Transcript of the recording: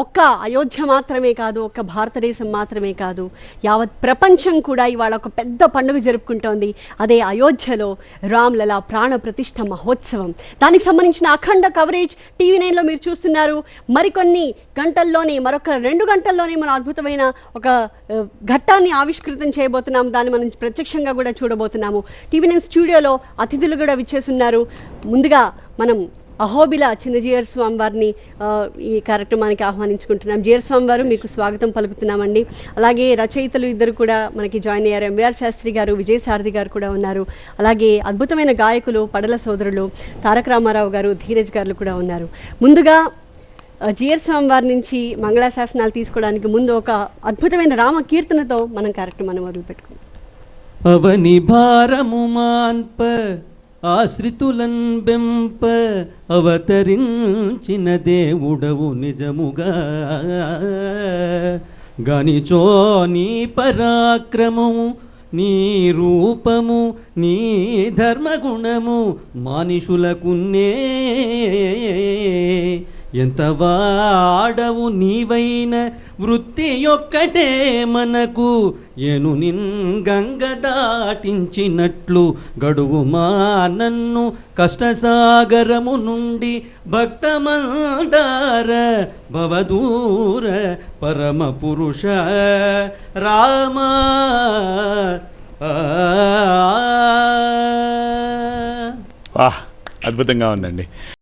ఒక్క అయోధ్య మాత్రమే కాదు, ఒక్క భారతదేశం మాత్రమే కాదు, యావత్ ప్రపంచం కూడా ఇవాళ ఒక పెద్ద పండుగ జరుపుకుంటోంది. అదే అయోధ్యలో రామ్లలా ప్రాణ ప్రతిష్ఠ మహోత్సవం. దానికి సంబంధించిన అఖండ కవరేజ్ TV9లో మీరు చూస్తున్నారు. మరికొన్ని గంటల్లోనే, మరొక 2 గంటల్లోనే మన అద్భుతమైన ఒక ఘట్టాన్ని ఆవిష్కృతం చేయబోతున్నాము. దాన్ని మనం ప్రత్యక్షంగా కూడా చూడబోతున్నాము. TV9 స్టూడియోలో అతిథులు కూడా విచ్చేస్తున్నారు. ముందుగా మనం అహోబిల చిన్నజీయర్ స్వామి వారిని ఈ కార్యక్రమానికి ఆహ్వానించుకుంటున్నాం. జీయర్ స్వామి వారు, మీకు స్వాగతం పలుకుతున్నామండి. అలాగే రచయితలు ఇద్దరు కూడా మనకి జాయిన్ అయ్యారు. ఎంవీఆర్ శాస్త్రి గారు, విజయసారథి గారు కూడా ఉన్నారు. అలాగే అద్భుతమైన గాయకులు పడల సోదరులు తారక రామారావు గారు, ధీరజ్ గారు కూడా ఉన్నారు. ముందుగా జీయర్ స్వామి వారి నుంచి మంగళాశాసనాలు తీసుకోవడానికి ముందు ఒక అద్భుతమైన రామ కీర్తనతో మనం కార్యక్రమాన్ని మొదలుపెట్టుకుందాం. అవని భారము మాన్ప ఆశ్రితులన్ బెంప అవతరించిన దేవుడవు నిజముగా గనిచో నీ పరాక్రమము, నీ రూపము, నీ ధర్మగుణము మానిషులకున్నే. ఎంత వాడవు నీవైన వృత్తి ఒక్కటే మనకు, ఎను గంగ దాటించినట్లు గడువుమా నన్ను కష్టసాగరము నుండి. భక్తమందార భవదూర పరమ పురుష రామా. అద్భుతంగా ఉందండి.